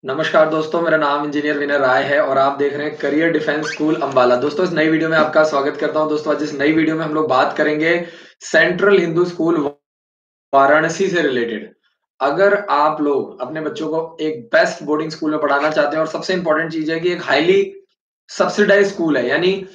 नमस्कार दोस्तों, मेरा नाम इंजीनियर विनय राय है और आप देख रहे हैं करियर डिफेंस स्कूल अंबाला। दोस्तों, इस नई वीडियो में आपका स्वागत करता हूं। दोस्तों, आज इस नई वीडियो में हम लोग बात करेंगे सेंट्रल हिंदू स्कूल वाराणसी से रिलेटेड। अगर आप लोग अपने बच्चों को एक बेस्ट बोर्डिंग स्कूल में पढ़ाना चाहते हैं और सबसे इंपॉर्टेंट चीज है कि एक हाईली सब्सिडाइज स्कूल है, यानी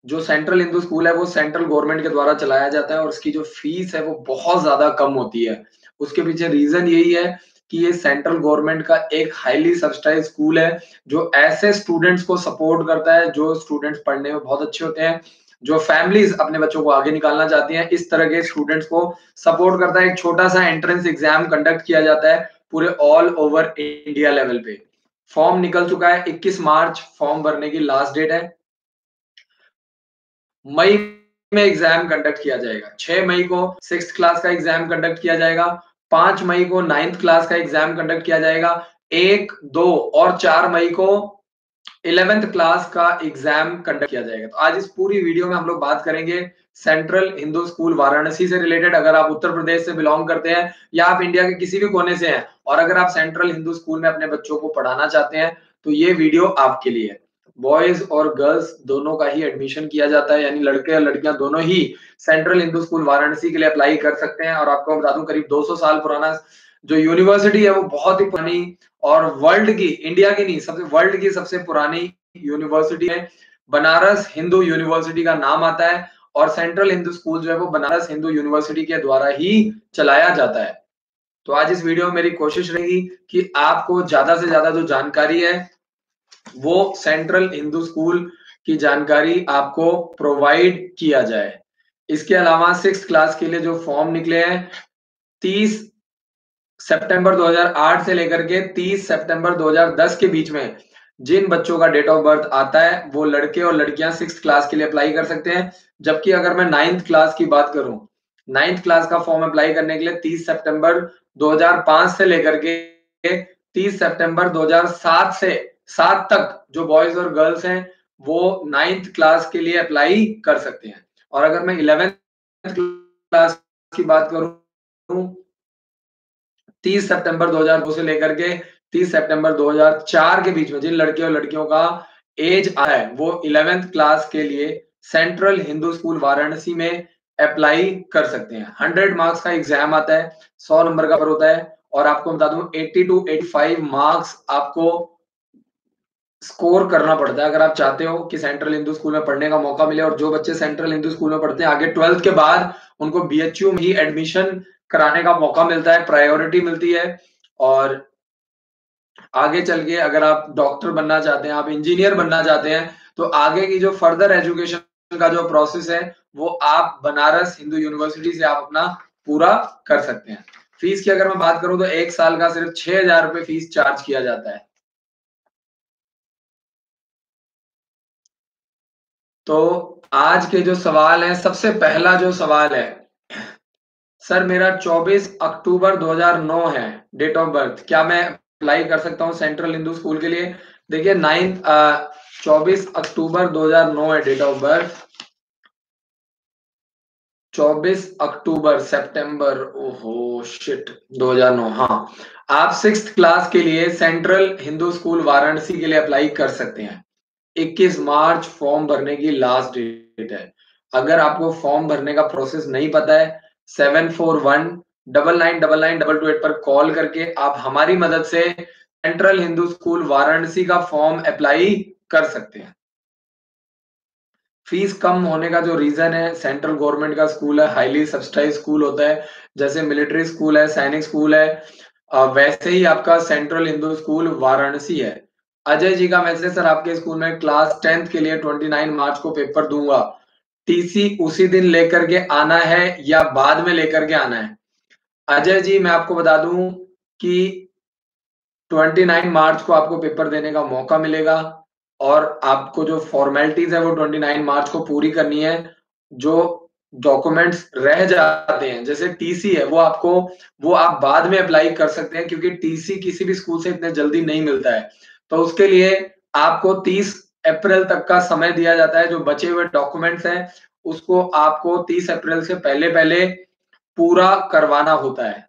जो सेंट्रल हिंदू स्कूल है वो सेंट्रल गवर्नमेंट के द्वारा चलाया जाता है और उसकी जो फीस है वो बहुत ज्यादा कम होती है। उसके पीछे रीजन यही है कि ये सेंट्रल गवर्नमेंट का एक हाईली सब्सिडाइज स्कूल है जो ऐसे स्टूडेंट्स को सपोर्ट करता है जो स्टूडेंट्स पढ़ने में बहुत अच्छे होते हैं, जो फैमिलीज अपने बच्चों को आगे निकालना चाहती हैं। इस तरह के स्टूडेंट्स को सपोर्ट करता है। एक छोटा सा एंट्रेंस एग्जाम कंडक्ट किया जाता है पूरे ऑल ओवर इंडिया लेवल पे। फॉर्म निकल चुका है, 21 मार्च फॉर्म भरने की लास्ट डेट है। मई में एग्जाम कंडक्ट किया जाएगा। 6 मई को सिक्स क्लास का एग्जाम कंडक्ट किया जाएगा। 5 मई को नाइन्थ क्लास का एग्जाम कंडक्ट किया जाएगा। 1, 2 और 4 मई को 11th क्लास का एग्जाम कंडक्ट किया जाएगा। तो आज इस पूरी वीडियो में हम लोग बात करेंगे सेंट्रल हिंदू स्कूल वाराणसी से रिलेटेड। अगर आप उत्तर प्रदेश से बिलोंग करते हैं या आप इंडिया के किसी भी कोने से हैं और अगर आप सेंट्रल हिंदू स्कूल में अपने बच्चों को पढ़ाना चाहते हैं तो ये वीडियो आपके लिए है। बॉयज और गर्ल्स दोनों का ही एडमिशन किया जाता है, यानी लड़के और लड़कियां दोनों ही सेंट्रल हिंदू स्कूल वाराणसी के लिए अप्लाई कर सकते हैं। और आपको बता दूं, करीब 200 साल पुराना जो यूनिवर्सिटी है वो बहुत ही पुरानी और वर्ल्ड की, इंडिया की नहीं, सबसे वर्ल्ड की सबसे पुरानी यूनिवर्सिटी है। बनारस हिंदू यूनिवर्सिटी का नाम आता है और सेंट्रल हिंदू स्कूल जो है वो बनारस हिंदू यूनिवर्सिटी के द्वारा ही चलाया जाता है। तो आज इस वीडियो में मेरी कोशिश रहेगी कि आपको ज्यादा से ज्यादा जो जानकारी है वो सेंट्रल हिंदू स्कूल की जानकारी आपको प्रोवाइड किया जाए। इसके अलावा सिक्स क्लास के लिए जो फॉर्म निकले हैं 30 सितंबर 2008 से लेकर के 30 सितंबर 2010 के बीच में जिन बच्चों का डेट ऑफ बर्थ आता है वो लड़के और लड़कियां सिक्स क्लास के लिए अप्लाई कर सकते हैं। जबकि अगर मैं नाइन्थ क्लास की बात करूं, नाइन्थ क्लास का फॉर्म अप्लाई करने के लिए 30 सितंबर 2005 से लेकर के 30 सितंबर 2007 से 7 तक जो बॉयज और गर्ल्स हैं वो नाइन्थ क्लास के लिए अप्लाई कर सकते हैं। और अगर मैं 11th क्लास की बात करूं, 30 सितंबर 2002 से लेकर के 30 सितंबर 2004 के बीच में जिन लड़के और लड़कियों का एज आया है वो 11th क्लास के लिए सेंट्रल हिंदू स्कूल वाराणसी में अप्लाई कर सकते हैं। 100 मार्क्स का एग्जाम आता है, 100 नंबर का पेपर होता है और आपको बता दूं 80 टू 85 मार्क्स आपको स्कोर करना पड़ता है अगर आप चाहते हो कि सेंट्रल हिंदू स्कूल में पढ़ने का मौका मिले। और जो बच्चे सेंट्रल हिंदू स्कूल में पढ़ते हैं आगे 12th के बाद उनको बीएचयू में ही एडमिशन कराने का मौका मिलता है, प्रायोरिटी मिलती है। और आगे चल के अगर आप डॉक्टर बनना चाहते हैं, आप इंजीनियर बनना चाहते हैं तो आगे की जो फर्दर एजुकेशन का जो प्रोसेस है वो आप बनारस हिंदू यूनिवर्सिटी से आप अपना पूरा कर सकते हैं। फीस की अगर मैं बात करूं तो एक साल का सिर्फ 6,000 रुपए फीस चार्ज किया जाता है। तो आज के जो सवाल है, सबसे पहला जो सवाल है, सर मेरा 24 अक्टूबर 2009 है डेट ऑफ बर्थ, क्या मैं अप्लाई कर सकता हूँ सेंट्रल हिंदू स्कूल के लिए? देखिए 24 अक्टूबर 2009 है डेट ऑफ बर्थ। 24 अक्टूबर सितंबर, ओहो शिट, 2009। हाँ, आप सिक्स क्लास के लिए सेंट्रल हिंदू स्कूल वाराणसी के लिए अप्लाई कर सकते हैं। 21 मार्च फॉर्म भरने की लास्ट डेट है। अगर आपको फॉर्म भरने का प्रोसेस नहीं पता है, 7419999922 पर कॉल करके आप हमारी मदद से सेंट्रल हिंदू स्कूल वाराणसी का फॉर्म अप्लाई कर सकते हैं। फीस कम होने का जो रीजन है, सेंट्रल गवर्नमेंट का स्कूल है, हाईली सब्सिडाइज स्कूल होता है। जैसे मिलिट्री स्कूल है, सैनिक स्कूल है, वैसे ही आपका सेंट्रल हिंदू स्कूल वाराणसी है। अजय जी का मैसेज, सर आपके स्कूल में क्लास 10th के लिए 29 मार्च को पेपर दूंगा, टीसी उसी दिन लेकर के आना है या बाद में लेकर के आना है? अजय जी मैं आपको बता दूं कि 29 मार्च को आपको पेपर देने का मौका मिलेगा और आपको जो फॉर्मेलिटीज है वो 29 मार्च को पूरी करनी है। जो डॉक्यूमेंट्स रह जाते हैं जैसे टीसी है वो आप बाद में अप्लाई कर सकते हैं क्योंकि टीसी किसी भी स्कूल से इतने जल्दी नहीं मिलता है। तो उसके लिए आपको 30 अप्रैल तक का समय दिया जाता है। जो बचे हुए डॉक्यूमेंट्स हैं उसको आपको 30 अप्रैल से पहले पहले पूरा करवाना होता है।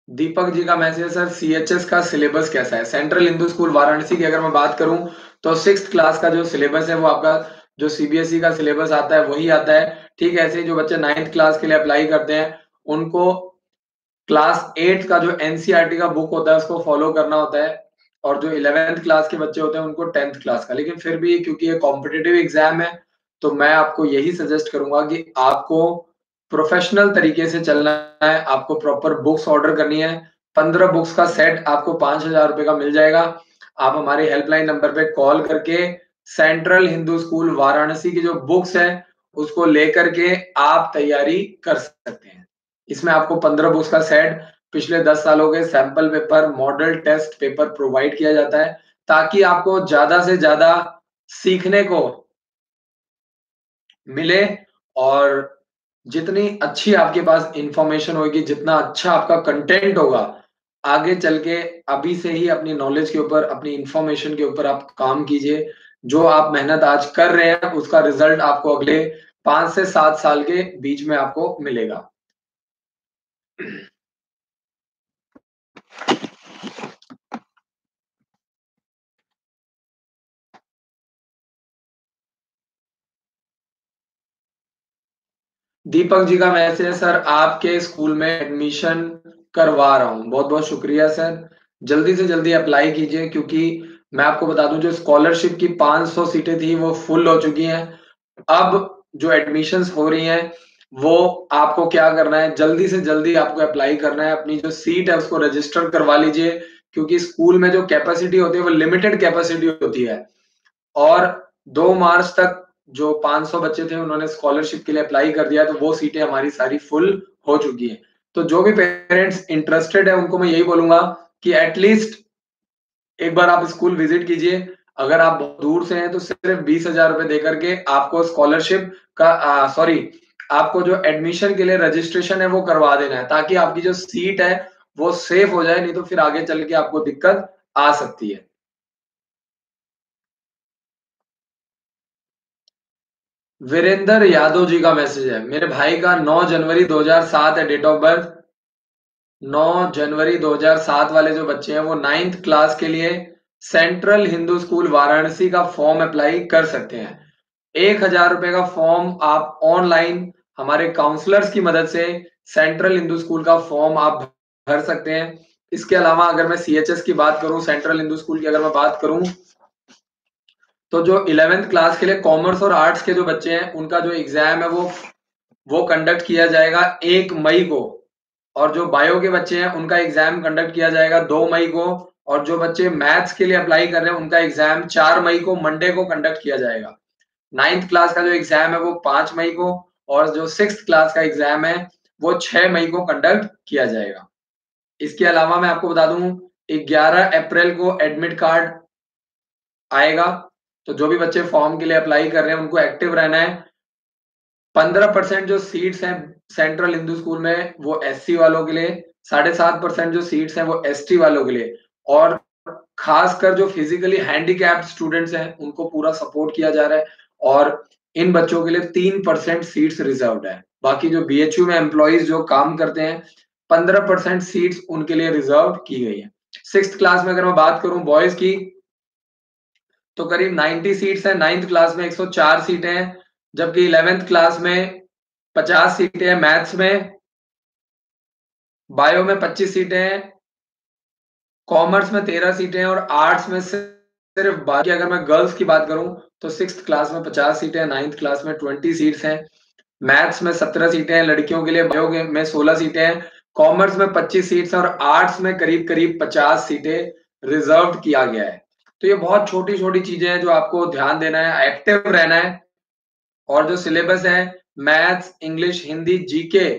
दीपक जी का मैसेज है सर, सीएचएस का सिलेबस कैसा है? सेंट्रल हिंदू स्कूल वाराणसी की अगर मैं बात करूं तो 6th क्लास का जो सिलेबस है वो आपका जो सीबीएसई का सिलेबस आता है वही आता है। ठीक है, ऐसे ही जो बच्चे 9th क्लास के लिए अप्लाई करते हैं उनको क्लास 8 का जो एनसीईआरटी का बुक होता है उसको फॉलो करना होता है, और जो 11th क्लास के बच्चे होते हैं उनको 10th क्लास का। लेकिन फिर भी क्योंकि ये कॉम्पिटिटिव एग्जाम है तो मैं आपको यही सजेस्ट करूंगा कि आपको प्रोफेशनल तरीके से चलना है, आपको प्रॉपर बुक्स ऑर्डर करनी है। 15 बुक्स का सेट आपको 5,000 रुपए का मिल जाएगा। आप हमारे हेल्पलाइन नंबर पे कॉल करके सेंट्रल हिंदू स्कूल वाराणसी की जो बुक्स है उसको लेकर के आप तैयारी कर सकते हैं। इसमें आपको 15 बुक्स का सेट, पिछले 10 सालों के sample paper, model test paper provide किया जाता है ताकि आपको ज्यादा से ज्यादा सीखने को मिले, और जितनी अच्छी आपके पास इंफॉर्मेशन होगी, जितना अच्छा आपका कंटेंट होगा, आगे चल के अभी से ही अपनी नॉलेज के ऊपर, अपनी इंफॉर्मेशन के ऊपर आप काम कीजिए। जो आप मेहनत आज कर रहे हैं उसका रिजल्ट आपको अगले 5 से 7 साल के बीच में आपको मिलेगा। दीपक जी का मैसेज है सर, आपके स्कूल में एडमिशन करवा रहा हूँ। बहुत बहुत शुक्रिया सर, जल्दी से जल्दी अप्लाई कीजिए क्योंकि मैं आपको बता दूं जो स्कॉलरशिप की 500 सीटें थी वो फुल हो चुकी हैं। अब जो एडमिशन्स हो रही हैं वो आपको क्या करना है, जल्दी से जल्दी आपको अप्लाई करना है, अपनी जो सीट है उसको रजिस्टर करवा लीजिए क्योंकि स्कूल में जो कैपेसिटी होती है वो लिमिटेड कैपेसिटी होती है। और 2 मार्च तक जो 500 बच्चे थे उन्होंने स्कॉलरशिप के लिए अप्लाई कर दिया, तो वो सीटें हमारी सारी फुल हो चुकी हैं। तो जो भी पेरेंट्स इंटरेस्टेड है उनको मैं यही बोलूंगा कि एटलीस्ट एक बार आप स्कूल विजिट कीजिए। अगर आप बहुत दूर से हैं तो सिर्फ 20,000 रुपए दे करके आपको स्कॉलरशिप का सॉरी, आपको जो एडमिशन के लिए रजिस्ट्रेशन है वो करवा देना है ताकि आपकी जो सीट है वो सेफ हो जाए, नहीं तो फिर आगे चल के आपको दिक्कत आ सकती है। वीरेंद्र यादव जी का मैसेज है, मेरे भाई का 9 जनवरी 2007 है डेट ऑफ बर्थ। 9 जनवरी 2007 वाले जो बच्चे हैं वो 9th क्लास के लिए सेंट्रल हिंदू स्कूल वाराणसी का फॉर्म अप्लाई कर सकते हैं। 1,000 रुपए का फॉर्म आप ऑनलाइन हमारे काउंसलर्स की मदद से सेंट्रल हिंदू स्कूल का फॉर्म आप भर सकते हैं। इसके अलावा अगर मैं सीएचएस की बात करूं, सेंट्रल हिंदू स्कूल की अगर मैं बात करूं, तो जो 11th क्लास के लिए कॉमर्स और आर्ट्स के जो बच्चे हैं उनका जो एग्जाम है वो कंडक्ट किया जाएगा 1 मई को, और जो बायो के बच्चे हैं उनका एग्जाम कंडक्ट किया जाएगा 2 मई को, और जो बच्चे मैथ्स के लिए अप्लाई कर रहे हैं उनका एग्जाम 4 मई को मंडे को कंडक्ट किया जाएगा। 9th क्लास का जो एग्जाम है वो 5 मई को, और जो 6th क्लास का एग्जाम है वो 6 मई को कंडक्ट किया जाएगा। इसके अलावा मैं आपको बता दूं 11 अप्रैल को एडमिट कार्ड आएगा, तो जो भी बच्चे फॉर्म के लिए अप्लाई कर रहे हैं उनको एक्टिव रहना है। 15% जो सीट्स हैं सेंट्रल हिंदू स्कूल में वो एससी वालों के लिए, 7.5% जो सीट्स हैं वो एसटी वालों के लिए, और खासकर जो फिजिकली हैंडीकैप्ड स्टूडेंट्स हैं उनको पूरा सपोर्ट किया जा रहा है, और इन बच्चों के लिए 3% सीट्स रिजर्व्ड है। बाकी जो बीएचयू में एम्प्लॉइज जो काम करते हैं 15% सीट्स उनके लिए रिजर्व की गई है। 6th क्लास में अगर मैं बात करूं बॉयज की तो करीब 90 सीट्स हैं, 9th क्लास में 104 सीटें हैं, जबकि 11th क्लास में 50 सीटें हैं मैथ्स में, बायो में 25 सीटें हैं, कॉमर्स में 13 सीटें हैं, और आर्ट्स में सिर्फ बाकी अगर मैं गर्ल्स की बात करूं तो 6th क्लास में 50 सीटें हैं, 9th क्लास में 20 सीट्स हैं, मैथ्स में 17 सीटें हैं लड़कियों के लिए, बायो में 16 सीटें हैं, कॉमर्स में 25 सीट्स हैं, और आर्ट्स में करीब करीब 50 सीटें रिजर्व किया गया है। तो ये बहुत छोटी छोटी चीजें हैं जो आपको ध्यान देना है, एक्टिव रहना है, और जो सिलेबस है मैथ्स, इंग्लिश, हिंदी, जीके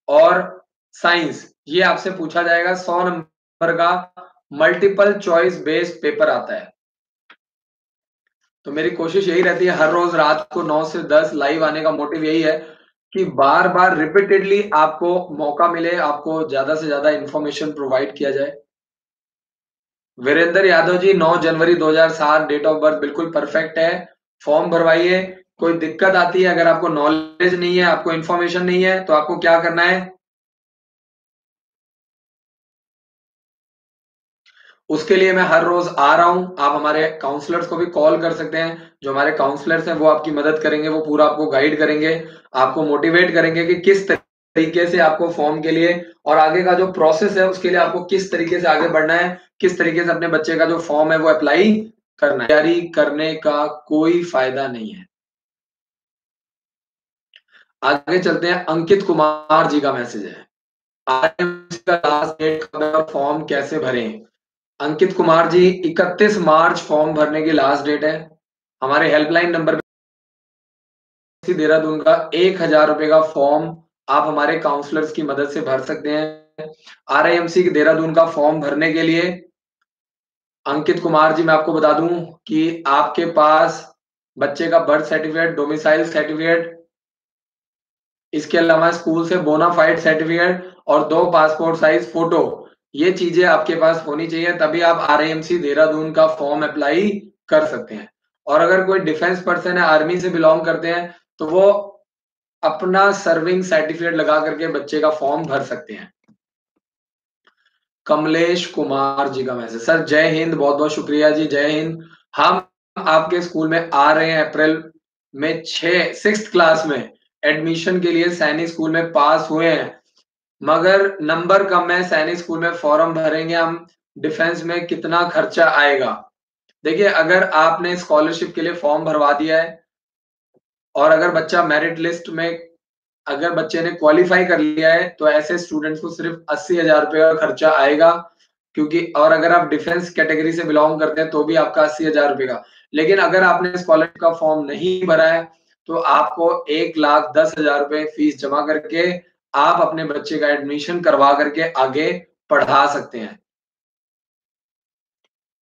और साइंस, ये आपसे पूछा जाएगा। 100 नंबर का मल्टीपल चॉइस बेस्ड पेपर आता है। तो मेरी कोशिश यही रहती है हर रोज रात को 9 से 10 लाइव आने का मोटिव यही है कि बार बार रिपीटेडली आपको मौका मिले, आपको ज्यादा से ज्यादा इंफॉर्मेशन प्रोवाइड किया जाए। वीरेंद्र यादव जी 9 जनवरी 2007 डेट ऑफ बर्थ बिल्कुल परफेक्ट है। फॉर्म भरवाइए। कोई दिक्कत आती है, अगर आपको नॉलेज नहीं है, आपको इन्फॉर्मेशन नहीं है, तो आपको क्या करना है, उसके लिए मैं हर रोज आ रहा हूँ। आप हमारे काउंसलर्स को भी कॉल कर सकते हैं। जो हमारे काउंसलर्स हैं वो आपकी मदद करेंगे, वो पूरा आपको गाइड करेंगे, आपको मोटिवेट करेंगे कि किस तरीके से आपको फॉर्म के लिए और आगे का जो प्रोसेस है उसके लिए आपको किस तरीके से आगे बढ़ना है, किस तरीके से अपने बच्चे का जो फॉर्म है वो अप्लाई करना है। तैयारी करने का कोई फायदा नहीं है। आगे चलते हैं। अंकित कुमार जी का मैसेज है, आरएमसी का लास्ट डेट कब है और फॉर्म कैसे भरें? अंकित कुमार जी, 31 मार्च फॉर्म भरने की लास्ट डेट है। हमारे हेल्पलाइन नंबर पे देहरादून का 1000 रुपए का फॉर्म आप हमारे काउंसलर्स की मदद से भर सकते हैं। आरआईएमसी के देहरादून का फॉर्म भरने के लिए अंकित कुमार जी, मैं आपको बता दूं कि आपके पास बच्चे का बर्थ सर्टिफिकेट, डोमिसाइल सर्टिफिकेट, इसके अलावा स्कूल से बोनाफाइड सर्टिफिकेट और 2 पासपोर्ट साइज फोटो, ये चीजें आपके पास होनी चाहिए, तभी आप आरआईएमसी देहरादून का फॉर्म अप्लाई कर सकते हैं। और अगर कोई डिफेंस पर्सन है, आर्मी से बिलोंग करते हैं, तो वो अपना सर्विंग सर्टिफिकेट लगा करके बच्चे का फॉर्म भर सकते हैं। कमलेश कुमार जी का मैसेज, सर जय हिंद, बहुत बहुत शुक्रिया जी, जय हिंद। हम आपके स्कूल में आ रहे हैं अप्रैल में, 6th क्लास में एडमिशन के लिए सैनिक स्कूल में पास हुए हैं, मगर नंबर कम है। सैनिक स्कूल में फॉर्म भरेंगे हम, डिफेंस में कितना खर्चा आएगा? देखिए, अगर आपने स्कॉलरशिप के लिए फॉर्म भरवा दिया है और अगर बच्चा मेरिट लिस्ट में, अगर बच्चे ने क्वालिफाई कर लिया है, तो ऐसे स्टूडेंट्स को सिर्फ 80,000 रुपए का खर्चा आएगा, क्योंकि और अगर आप डिफेंस कैटेगरी से बिलोंग करते हैं तो भी आपका 80,000 रुपए का। लेकिन अगर आपने स्कॉलरशिप का फॉर्म नहीं भरा है तो आपको 1,10,000 रुपए फीस जमा करके आप अपने बच्चे का एडमिशन करवा करके आगे पढ़ा सकते हैं।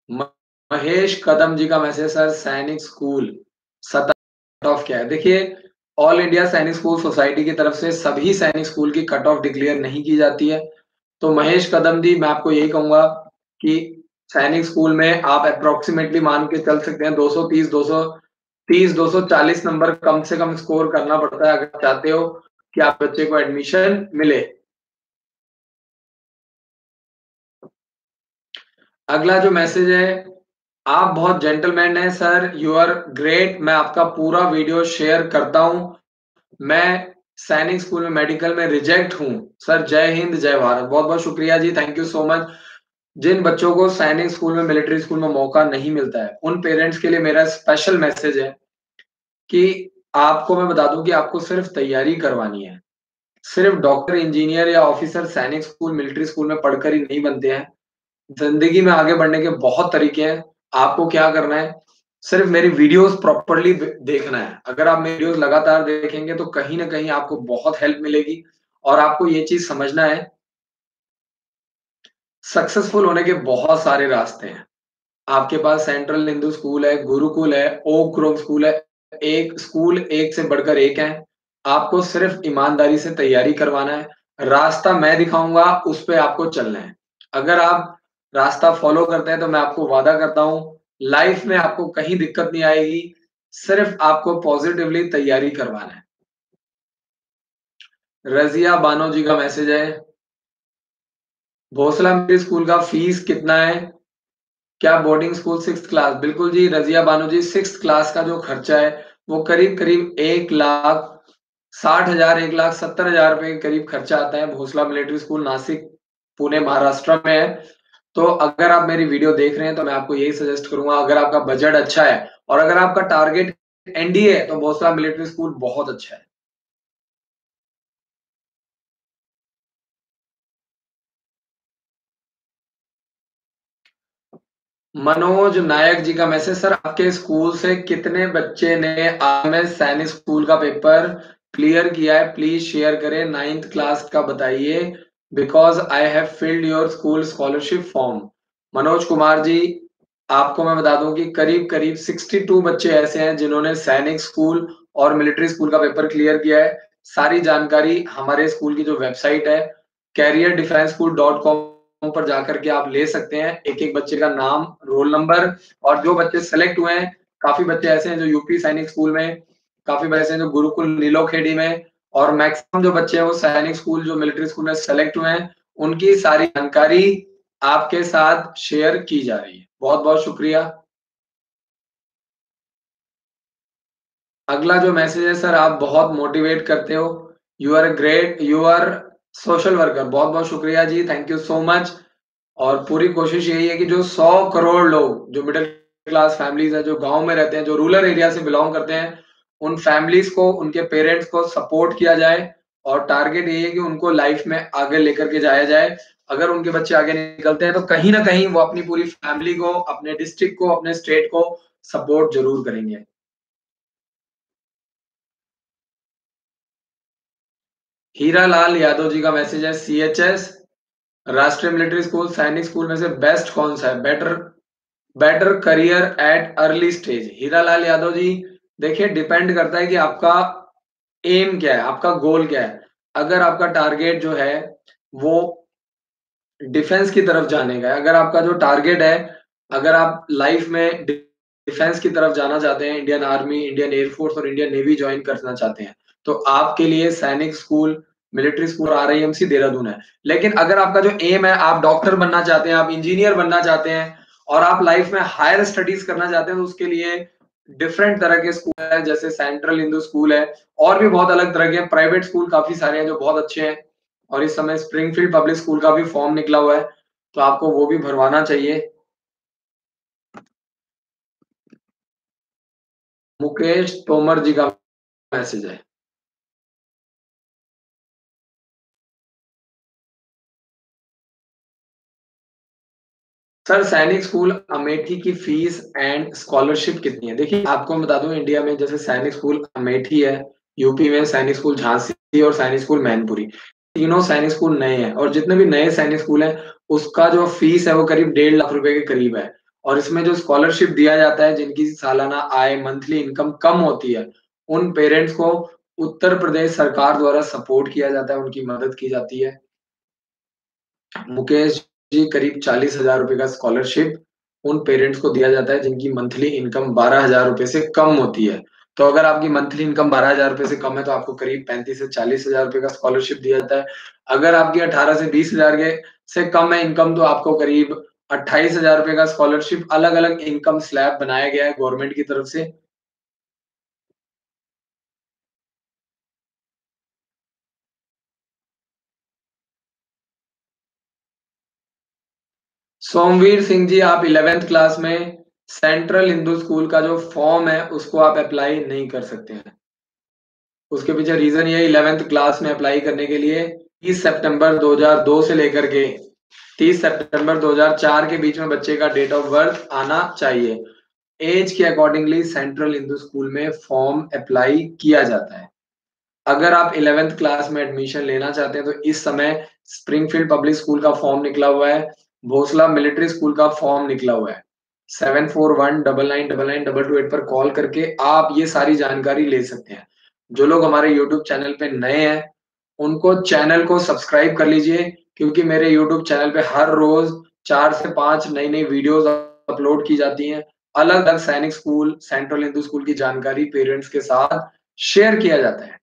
महेश कदम जी का मैसेज, सर सैनिक स्कूल कट ऑफ क्या है? देखिए, ऑल इंडिया सैनिक स्कूल सोसाइटी की तरफ से सभी सैनिक स्कूल की कट ऑफ डिक्लेयर नहीं की जाती है। तो महेश कदम जी, मैं आपको यही कहूंगा कि सैनिक स्कूल में आप अप्रोक्सीमेटली मान के चल सकते हैं 230 240 नंबर कम से कम स्कोर करना पड़ता है अगर चाहते हो कि आप बच्चे को एडमिशन मिले। अगला जो मैसेज है, आप बहुत जेंटलमैन हैं सर, यू आर ग्रेट। मैं आपका पूरा वीडियो शेयर करता हूं। मैं सैनिक स्कूल में मेडिकल में रिजेक्ट हूँ। सर जय हिंद, जय भारत, बहुत बहुत शुक्रिया जी, थैंक यू सो मच। जिन बच्चों को सैनिक स्कूल में, मिलिट्री स्कूल में मौका नहीं मिलता है, उन पेरेंट्स के लिए मेरा स्पेशल मैसेज है कि आपको मैं बता दूं कि आपको सिर्फ तैयारी करवानी है। सिर्फ डॉक्टर, इंजीनियर या ऑफिसर सैनिक स्कूल, मिलिट्री स्कूल में पढ़कर ही नहीं बनते हैं। जिंदगी में आगे बढ़ने के बहुत तरीके हैं। आपको क्या करना है, सिर्फ मेरी वीडियोस प्रॉपर्ली देखना है। अगर आप मेरी वीडियोस लगातार देखेंगे तो कहीं ना कहीं आपको बहुत हेल्प मिलेगी। और आपको ये चीज समझना है, सक्सेसफुल होने के बहुत सारे रास्ते हैं। आपके पास सेंट्रल हिंदू स्कूल है, गुरुकुल है, ओक ग्रोव स्कूल है, एक स्कूल एक से बढ़कर एक है। आपको सिर्फ ईमानदारी से तैयारी करवाना है। रास्ता मैं दिखाऊंगा, उस पे आपको चलना है। अगर आप रास्ता फॉलो करते हैं तो मैं आपको वादा करता हूं, लाइफ में आपको कहीं दिक्कत नहीं आएगी। सिर्फ आपको पॉजिटिवली तैयारी करवाना है। रजिया बानो जी का मैसेज है, भोसला मिडिल स्कूल का फीस कितना है? क्या बोर्डिंग स्कूल 6th क्लास? बिल्कुल जी रजिया बानो जी, 6th क्लास का जो खर्चा है वो करीब करीब 1,60,000, 1,70,000 रुपए के करीब खर्चा आता है। भोसला मिलिट्री स्कूल नासिक, पुणे, महाराष्ट्र में है। तो अगर आप मेरी वीडियो देख रहे हैं तो मैं आपको यही सजेस्ट करूंगा, अगर आपका बजट अच्छा है और अगर आपका टारगेट एनडीए है, तो भोसला मिलिट्री स्कूल बहुत अच्छा है। मनोज नायक जी का मैसेज, सर आपके स्कूल से कितने बच्चे ने में सैनिक स्कूल का पेपर क्लियर किया है? प्लीज शेयर करें। 9th क्लास का बताइए, because I have filled your school scholarship form. Manoj Kumar ji, आपको मैं बता दूं कि करीब करीब 62 बच्चे ऐसे हैं जिन्होंने सैनिक स्कूल और मिलिट्री स्कूल का पेपर क्लियर किया है। सारी जानकारी हमारे स्कूल की जो वेबसाइट है careerdefenseSchool.com पर जाकर के आप ले सकते हैं। एक एक बच्चे का नाम, रोल नंबर, और जो बच्चे सेलेक्ट हुए हैं, काफी बच्चे ऐसे हैं जो यूपी सैनिक स्कूल में, काफी बच्चे ऐसे हैं जो गुरुकुल नीलोखेड़ी में, और मैक्सिमम जो बच्चे हैं वो सैनिक स्कूल, जो मिलिट्री स्कूल में सेलेक्ट हुए हैं, उनकी सारी जानकारी आपके साथ शेयर की जा रही है। बहुत-बहुत शुक्रिया। अगला जो मैसेज है सर, आप बहुत मोटिवेट करते हो। You are great, you are social worker. बहुत-बहुत शुक्रिया जी, थैंक यू सो मच। और पूरी कोशिश यही है कि जो 100 करोड़ लोग, जो मिडिल क्लास फैमिलीज़ हैं, जो गाँव में रहते हैं, जो रूरल एरिया से बिलॉन्ग करते हैं, उन फैमिलीज़ को, उनके पेरेंट्स को सपोर्ट किया जाए और टारगेट यही है कि उनको लाइफ में आगे लेकर के जाया जाए। अगर उनके बच्चे आगे निकलते हैं, तो कहीं न कहीं वो अपनी पूरी फैमिली को, अपने डिस्ट्रिक्ट को, अपने स्टेट को सपोर्ट ज़रूर करेंगे। हीरा लाल यादव जी का मैसेज है, सीएचएस राष्ट्रीय मिलिट्री स्कूल, सैनिक स्कूल में से बेस्ट कौन-सा है? Better better career at early stage. Hiralal Yadav ji, देखिए डिपेंड करता है कि आपका एम क्या है, आपका गोल क्या है। अगर आपका टारगेट जो है वो डिफेंस की तरफ जाने का है, अगर आपका जो टारगेट है, अगर आप लाइफ में डिफेंस की तरफ जाना चाहते हैं, Indian army, Indian air force और इंडियन नेवी जॉइन करना चाहते हैं, तो आपके लिए सैनिक school, military school, RIMC Dehradun है। लेकिन अगर आपका जो एम है, आप डॉक्टर बनना चाहते हैं, आप इंजीनियर बनना चाहते हैं और आप लाइफ में हायर स्टडीज करना चाहते हैं, तो उसके लिए डिफरेंट तरह के स्कूल है, जैसे सेंट्रल हिंदू स्कूल है और भी बहुत अलग तरह के प्राइवेट स्कूल काफी सारे हैं जो बहुत अच्छे हैं। और इस समय स्प्रिंगफील्ड पब्लिक स्कूल का भी फॉर्म निकला हुआ है, तो आपको वो भी भरवाना चाहिए। मुकेश तोमर जी का मैसेज है। सर, सैनिक स्कूल अमेठी की फीस एंड स्कॉलरशिप कितनी है? देखिए, आपको मैं बता दूँ, इंडिया में जैसे सैनिक स्कूल अमेठी है, यूपी में सैनिक स्कूल झांसी और सैनिक स्कूल मैनपुरी। तीनों सैनिक स्कूल नए हैं और जितने भी नए सैनिक स्कूल हैं, उसका जो फीस है वो करीब 1.5 लाख रुपए के करीब है। और इसमें जो स्कॉलरशिप दिया जाता है, जिनकी सालाना आय, मंथली इनकम कम होती है, उन पेरेंट्स को उत्तर प्रदेश सरकार द्वारा सपोर्ट किया जाता है, उनकी मदद की जाती है। मुकेश जी, करीब 40,000 रुपए का स्कॉलरशिप उन पेरेंट्स को दिया जाता है जिनकी मंथली इनकम 12,000 रुपए से कम होती है। तो अगर आपकी मंथली इनकम 12,000 रुपए से कम है, तो आपको करीब 35 से 40,000 रुपए का स्कॉलरशिप दिया जाता है। अगर आपकी 18 से 20,000 के से कम है इनकम, तो आपको करीब 28,000 रुपए का स्कॉलरशिप, अलग-अलग इनकम स्लैब बनाया गया है गवर्नमेंट की तरफ से। सोमवीर सिंह जी, आप 11th क्लास में सेंट्रल हिंदू स्कूल का जो फॉर्म है, उसको आप अप्लाई नहीं कर सकते हैं। उसके पीछे रीज़न ये है, 11th क्लास में अप्लाई करने के लिए 30 सितंबर 2002 से लेकर के 30 सितंबर 2004 के बीच में बच्चे का डेट ऑफ बर्थ आना चाहिए। ऐज के अकॉर्डिंगली सेंट्रल हिंदू स्कूल में फॉर्म अप्लाई किया जाता है। अगर आप 11th क्लास में एडमिशन लेना चाहते हैं, तो इस समय स्प्रिंगफील्ड पब्लिक स्कूल का फॉर्म निकला हुआ है, भोसला मिलिट्री स्कूल का फॉर्म निकला हुआ है। 7419992228 पर कॉल करके आप ये सारी जानकारी ले सकते हैं। जो लोग हमारे यूट्यूब चैनल पे नए हैं, उनको चैनल को सब्सक्राइब कर लीजिए, क्योंकि मेरे यूट्यूब चैनल पे हर रोज़ 4 से 5 नई-नई वीडियोज़ अपलोड की जाती हैं। अलग-अलग सैनिक स्कूल, सेंट्रल हिंदू स्कूल की जानकारी पेरेंट्स के साथ शेयर किया जाता है।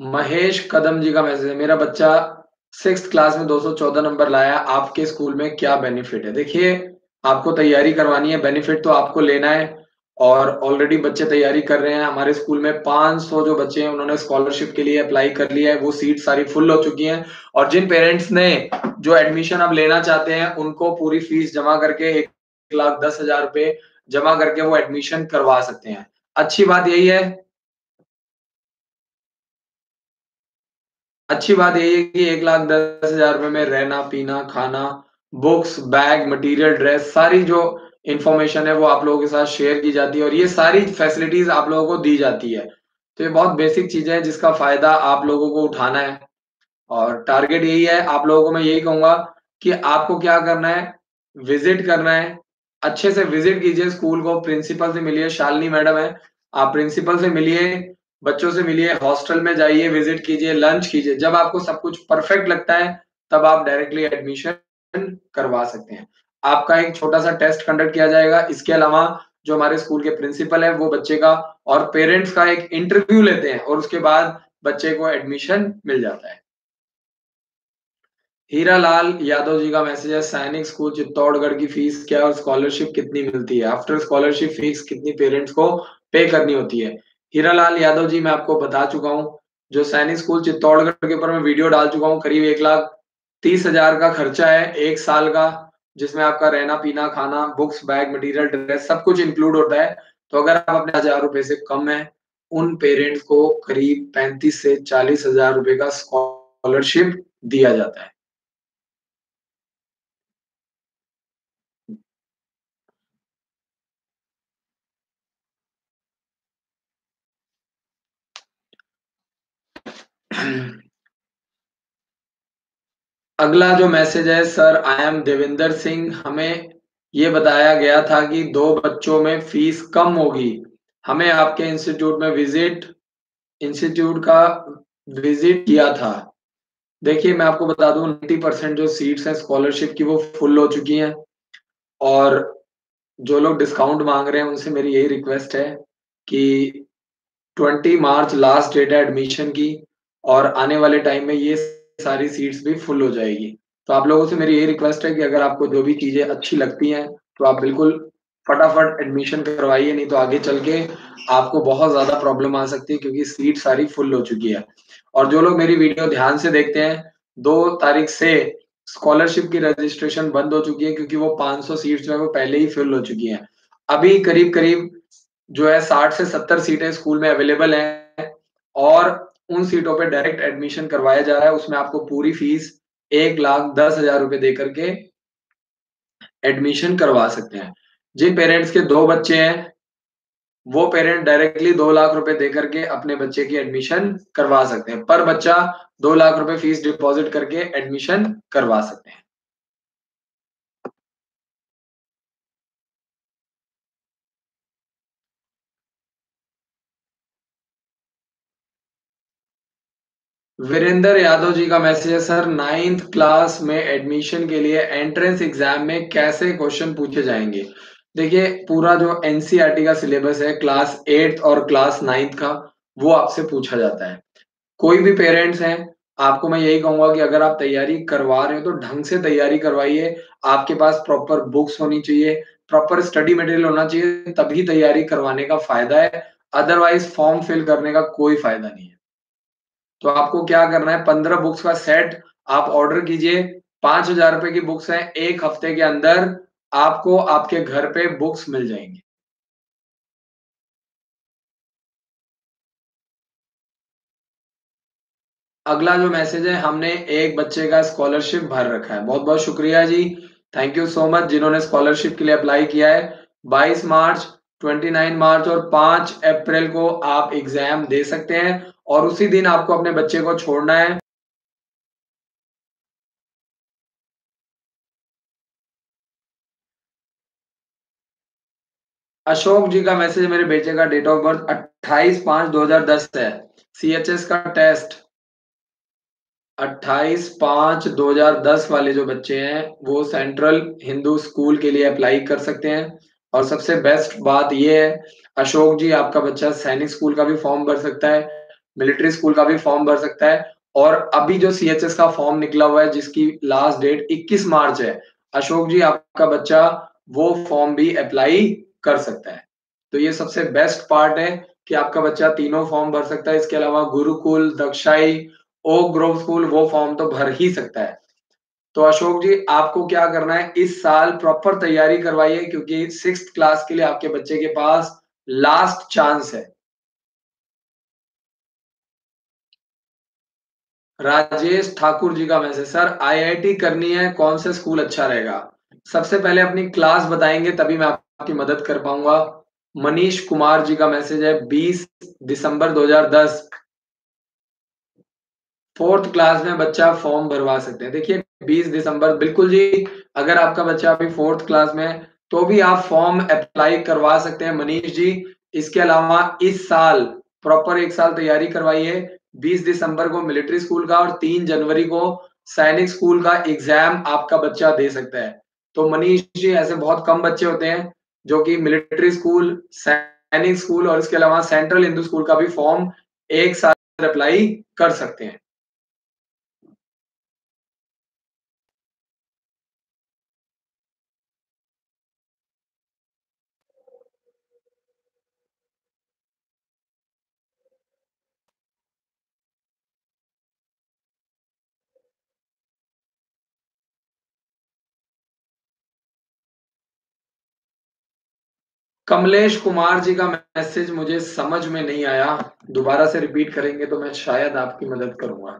महेश कदम जी का मैसेज है, मेरा बच्चा 6th क्लास में 214 नंबर लाया, आपके स्कूल में क्या बेनिफिट है? देखिए, आपको तैयारी करवानी है, बेनिफिट तो आपको लेना है और ऑलरेडी बच्चे तैयारी कर रहे हैं। हमारे स्कूल में 500 जो बच्चे हैं, उन्होंने स्कॉलरशिप के लिए अप्लाई कर लिया है, वो सीट सारी फुल हो चुकी हैं और जिन पेरेंट्स ने जो एडमिशन अब लेना चाहते हैं, उनको पूरी फीस जमा करके 1,10,000 रुपए जमा करके वो एडमिशन करवा सकते हैं। अच्छी बात यही है अच्छी बात यही है कि 1,10,000 रुपए में रहना, पीना, खाना, बुक्स, बैग, मटेरियल, ड्रेस, सारी जो इन्फॉर्मेशन है वो आप लोगों के साथ शेयर की जाती है और ये सारी फैसिलिटीज़ आप लोगों को दी जाती है। तो ये बहुत बेसिक चीज़ें हैं जिसका फ़ायदा आप लोगों को उठाना है और टारगेट यही है, आप लोगों को मैं यही कहूँगा कि आपको क्या करना है, विज़िट करना है, अच्छे से विज़िट कीजिए स्कूल को, प्रिंसिपल से मिलिए, शालिनी मैडम हैं, आप प्रिंसिपल से मिलिए, बच्चों से मिलिए, हॉस्टल में जाइए, विज़िट कीजिए, लंच कीजिए। जब आपको सब कुछ परफेक्ट लगता है, तब आप डायरेक्टली एडमिशन करवा सकते हैं। आपका एक छोटा-सा टेस्ट कंडक्ट किया जाएगा, इसके अलावा जो हमारे स्कूल के प्रिंसिपल हैं, वो बच्चे का और पेरेंट्स का एक इंटरव्यू लेते हैं और उसके बाद बच्चे को एडमिशन मिल जाता है। हीरालाल यादव जी का मैसेज है, सैनिक स्कूल चित्तौड़गढ़ की फीस क्या है और स्कॉलरशिप कितनी मिलती है? आफ्टर स्कॉलरशिप फीस कितनी पेरेंट्स को पे करनी होती है? हीरालाल यादव जी, मैं आपको बता चुका हूँ, जो सैनिक स्कूल चित्तौड़गढ़ के ऊपर मैं वीडियो डाल चुका हूँ, करीब 1,30,000 का खर्चा है 1 साल का, जिसमें आपका रहना, पीना, खाना, बुक्स, बैग, मटेरियल, ड्रेस सब कुछ इंक्लूड होता है। तो अगर आप अपने 1000 रुपए से कम है, उन पेरेंट्स को करीब 35 से 40,000 रुपए का स्कॉलरशिप दिया जाता है। अगला जो मैसेज है, sir I am Devinder Singh, हमें ये बताया गया था कि 2 बच्चों में फीस कम होगी। हमें आपके इंस्टीट्यूट का विजिट किया था। देखिए, मैं आपको बता दूं, 90% जो सीट्स हैं स्कॉलरशिप की वो फुल हो चुकी हैं, और जो लोग डिस्काउंट मांग रहे हैं उनसे मेरी यही रिक्वेस्ट है कि 20 मार्च लास्ट डेट है एडमिशन की, और आने वाले टाइम में ये सारी सीट्स भी फुल हो जाएगी। तो आप लोगों से मेरी यही रिक्वेस्ट है कि अगर आपको जो भी चीजें अच्छी लगती हैं तो आप बिल्कुल फटाफट एडमिशन करवाइए, नहीं तो आगे चल के आपको बहुत ज्यादा प्रॉब्लम आ सकती है, क्योंकि सीट सारी फुल हो चुकी है। और जो लोग मेरी वीडियो ध्यान से देखते हैं, 2 तारीख से स्कॉलरशिप की रजिस्ट्रेशन बंद हो चुकी है, क्योंकि वो 500 सीट्स जो है वो पहले ही फिल हो चुकी हैं। अभी करीब करीब जो है 60 से 70 सीटें स्कूल में अवेलेबल हैं, और उन सीटों पे डायरेक्ट एडमिशन करवाया जा रहा है। उसमें आपको पूरी फीस 1,10,000 रुपए दे करके एडमिशन करवा सकते हैं। जिन पेरेंट्स के 2 बच्चे हैं, वो पेरेंट डायरेक्टली 2 लाख रुपए दे करके अपने बच्चे की एडमिशन करवा सकते हैं। पर बच्चा 2 लाख रुपए फीस डिपॉजिट करके एडमिशन करवा सकते हैं। वीरेंद्र यादव जी का मैसेज है, सर 9th क्लास में एडमिशन के लिए एंट्रेंस एग्जाम में कैसे क्वेश्चन पूछे जाएंगे? देखिए, पूरा जो एनसीईआरटी का सिलेबस है क्लास 8th और क्लास 9th का, वो आपसे पूछा जाता है। कोई भी पेरेंट्स हैं, आपको मैं यही कहूंगा कि अगर आप तैयारी करवा रहे हो तो ढंग से तैयारी करवाइए। आपके पास प्रॉपर बुक्स होनी चाहिए, प्रॉपर स्टडी मटेरियल होना चाहिए, तभी तैयारी करवाने का फायदा है। अदरवाइज फॉर्म फिल करने का कोई फायदा नहीं है। तो आपको क्या करना है, 15 बुक्स का सेट आप ऑर्डर कीजिए। 5,000 रुपए की बुक्स हैं, 1 हफ्ते के अंदर आपको आपके घर पे बुक्स मिल जाएंगी। अगला जो मैसेज है, हमने एक बच्चे का स्कॉलरशिप भर रखा है। बहुत बहुत शुक्रिया जी, थैंक यू सो मच जिन्होंने स्कॉलरशिप के लिए अप्लाई किया है। 22 मार्च, 29 मार्च और 5 अप्रैल को आप एग्जाम दे सकते हैं, और उसी दिन आपको अपने बच्चे को छोड़ना है। अशोक जी का मैसेज, मेरे बेटे का डेट ऑफ बर्थ 28/5/2010 है। सीएचएस का टेस्ट 28/5/2010 वाले जो बच्चे हैं वो सेंट्रल हिंदू स्कूल के लिए अप्लाई कर सकते हैं। और सबसे बेस्ट बात ये है, अशोक जी, आपका बच्चा सैनिक स्कूल का भी फॉर्म भर सकता है, मिलिट्री स्कूल का भी फॉर्म भर सकता है, और अभी जो सीएचएस का फॉर्म निकला हुआ है जिसकी लास्ट डेट 21 मार्च है, अशोक जी आपका बच्चा वो फॉर्म भी अप्लाई कर सकता है। तो ये सबसे बेस्ट पार्ट है कि आपका बच्चा तीनों फॉर्म भर सकता है। इसके अलावा गुरुकुल, दक्षाई, ओक ग्रोव स्कूल वो फॉर्म तो भर ही सकता है। तो अशोक जी, आपको क्या करना है, इस साल प्रॉपर तैयारी करवाइए, क्योंकि 6th क्लास के लिए आपके बच्चे के पास लास्ट चांस है। राजेश ठाकुर जी का मैसेज, सर आईआईटी करनी है, कौन से स्कूल अच्छा रहेगा? सबसे पहले अपनी क्लास बताएंगे, तभी मैं आपकी मदद कर पाऊंगा। मनीष कुमार जी का मैसेज है, 20 दिसंबर 2010, 4th क्लास में बच्चा फॉर्म भरवा सकते हैं। देखिए, 20 दिसंबर बिल्कुल जी, अगर आपका बच्चा अभी 4th क्लास में है तो भी आप फॉर्म अप्लाई करवा सकते हैं मनीष जी। इसके अलावा इस साल प्रॉपर 1 साल तैयारी करवाइए। 20 दिसंबर को मिलिट्री स्कूल का और 3 जनवरी को सैनिक स्कूल का एग्जाम आपका बच्चा दे सकता है। तो मनीष जी, ऐसे बहुत कम बच्चे होते हैं जो कि मिलिट्री स्कूल, सैनिक स्कूल और इसके अलावा सेंट्रल हिंदू स्कूल का भी फॉर्म 1 साल अप्लाई कर सकते हैं। कमलेश कुमार जी का मैसेज मुझे समझ में नहीं आया, दोबारा से रिपीट करेंगे तो मैं शायद आपकी मदद करूंगा।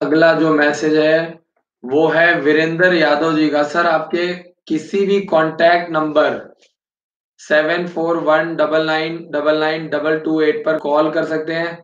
अगला जो मैसेज है वो है वीरेंद्र यादव जी का। सर आपके किसी भी कॉन्टैक्ट नंबर 7419999922 पर कॉल कर सकते हैं।